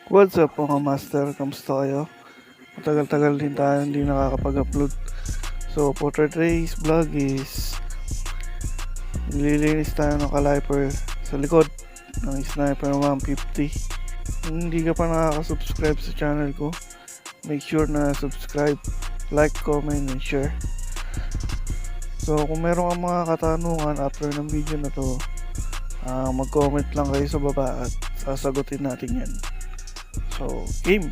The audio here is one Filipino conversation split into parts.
What's up mga master? Kamusta kayo? Matagal-tagal din tayo hindi nakakapag-upload. So for today's vlog is nililinis tayo ng Caliper sa likod ng Sniper 150. Kung hindi ka pa nakaka-subscribe sa channel ko, make sure na subscribe, like, comment, and share. So kung meron kang mga katanungan after ng video na to, mag-comment lang kayo sa baba at sasagutin natin yan. So, game!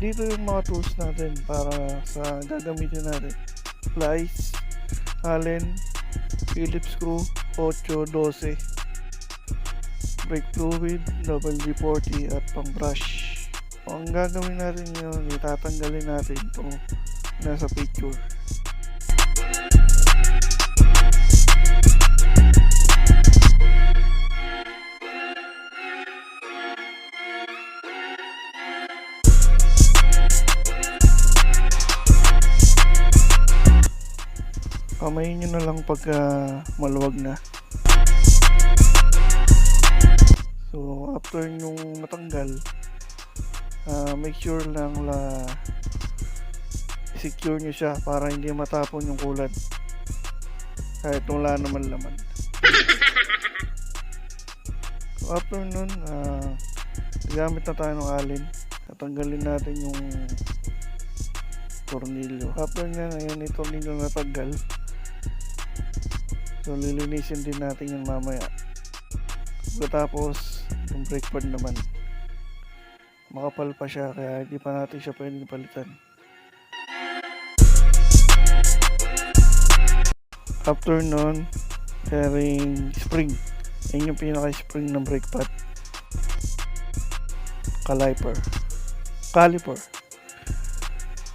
Dito yung mga tools natin para sa gagamitin natin. Plies, Allen, Phillips screw, 8, 12, brake fluid, WD-40 at pang brush. Ang gagawin natin yun, itatanggalin natin itong nasa picture. Kamayin nyo na lang pagka maluwag na. So after nyong matanggal, make sure lang secure nyo siya para hindi matapon yung kulad kahit wala naman laman. So after nun, gamit na tayo ng alin. Tatanggalin natin yung tornilyo. After nyan, ayan yung tornilyo na tanggal. So lilinisin din natin yung mamaya. Pagkatapos yung brake pad naman, makapal pa siya kaya hindi pa natin siya pwedeng palitan. After nun, bearing spring. Yan yung pinaka spring ng brake pad. Caliper.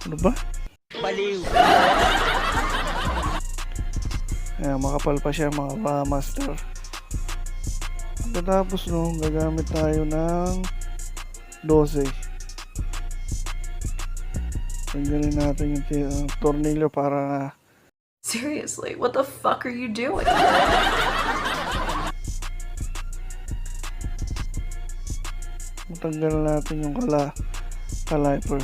Ano ba? Baliw. Ayan, makapal pa siya mga master. Pagkatapos nung gagamit tayo ng 12. Tanggalin natin yung tornilyo para Seriously, what the fuck are you doing? matanggal natin yung Caliper.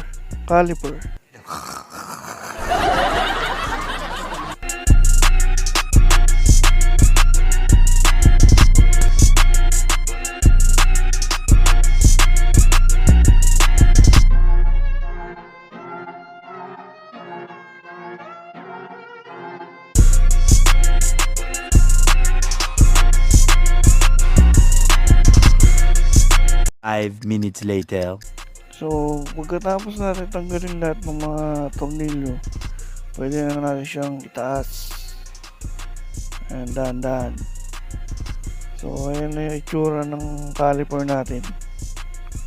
Five minutes later. So, pagkatapos natin tanggalin lahat ng mga tornilyo, pwede na natin siyang itaas. Ayan, dahan-dahan. So, ayan na yung itsura ng caliper natin.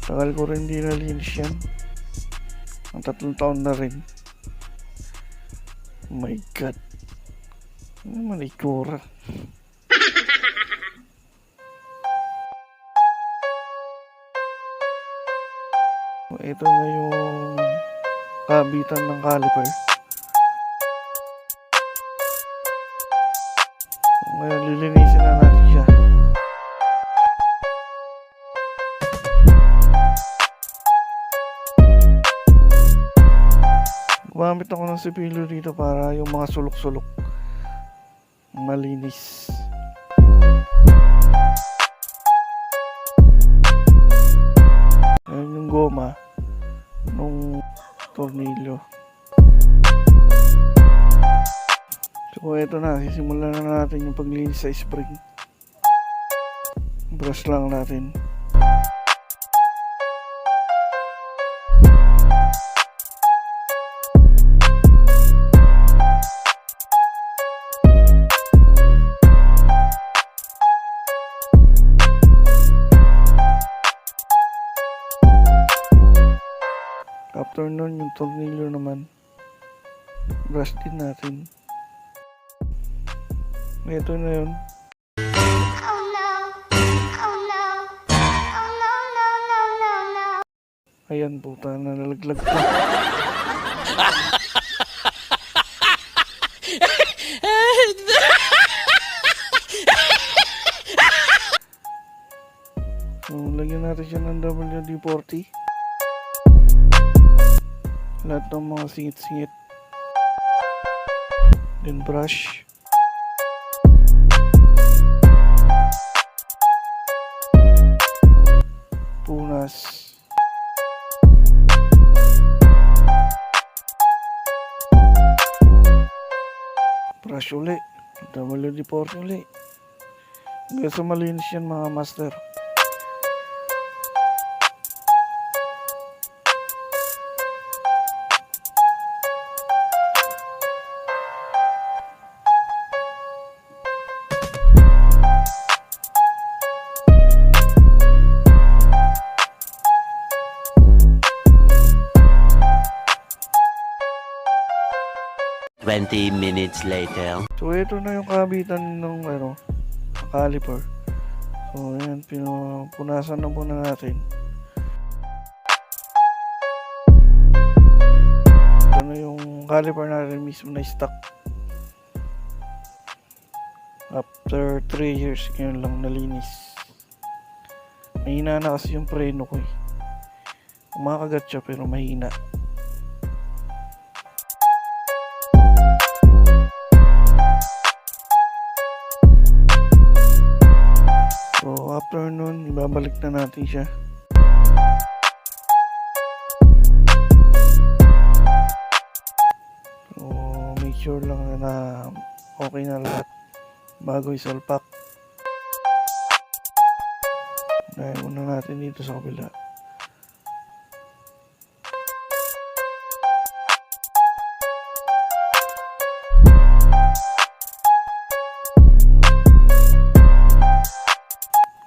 Tagal ko rin di nalinis yan. Ang 3 taon na rin. Oh my god. Ano naman itsura? Ito na yung kabitan ng caliper. Ngayon lilinisin na natin siya. Gumamit ako ng sipilyo dito para yung mga sulok-sulok malinis. Ayan yung goma nung tornilyo. So ito na, sisimulan na natin yung paglinis sa spring. Brush lang natin. After nun, yung tornilyo naman, brush din natin. Ito na yun. Oh no. Oh no. Oh no, no, no, no, no. Ayan, puta, nalalaglag pa. siya ng WD-40. Lahat ng mga singit-singit. Then brush. Punas. Brush uli. WD-40 uli. Hanggang sa malinis yan mga master. Minutes later. So ito na yung kabitan ng caliper. So ayan, punasan na muna natin. Ito na yung caliper natin mismo na stock. After 3 years ngayon lang nalinis. Mahina na kasi yung preno ko eh. Kumakagat siya pero mahina. So after nun, ibabalik na natin siya. So make sure lang na okay na lahat bago isalpak. Dahil muna natin dito sa kabila.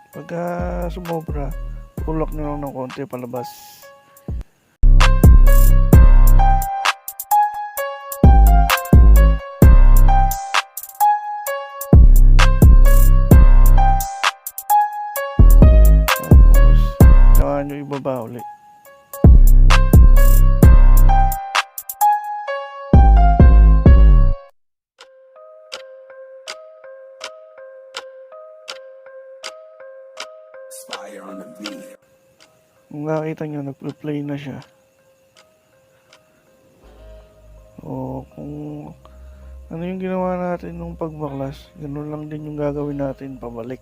Pagka sumobra, tulak nyo lang ng konti palabas. Tapos, saka nyo ibaba ulit. Kung nakita nyo, nagpa-play na siya. O kung ano yung ginawa natin nung pagbaklas, ganun lang din yung gagawin natin pabalik.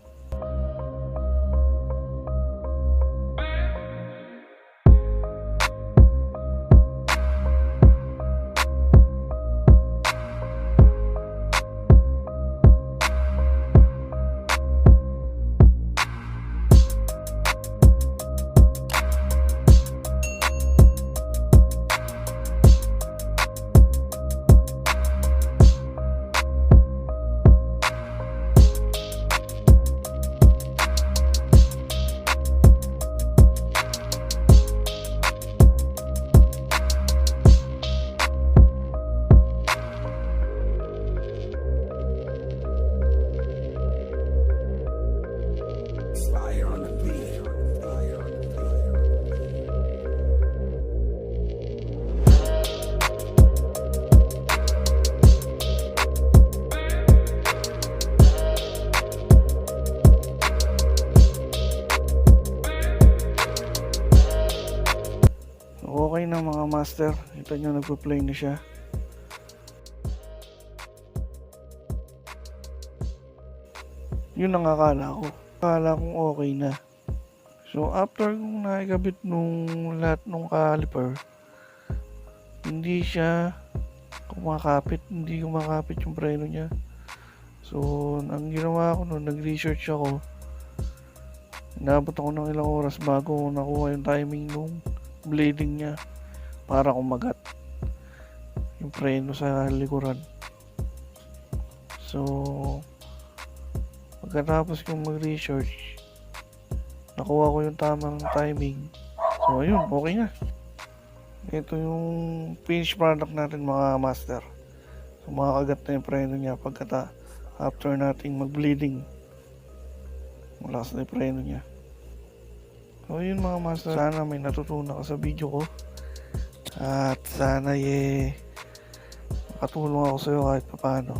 Okay na mga master, ito nyo nagpo-play na siya. Yun ang akala ko. Akala kong okay na. So after kong nakikabit nung lahat nung caliper, hindi siya kumakapit yung preno niya. So ang ginawa ko nun, nag-research ako. Inabot ako ng ilang oras bago nakuha yung timing nung bleeding niya para kumagat yung preno sa likuran. So pagkatapos kong mag-research, nakuha ko yung tamang timing. So ayun, okay na. Ito yung finished product natin mga master. So makakagat na yung preno niya after nating mag-bleeding. Malakas na yung preno niya. So yun mga master, sana may natutunan ka sa video ko. At sana makatulong ako sa'yo kahit paano.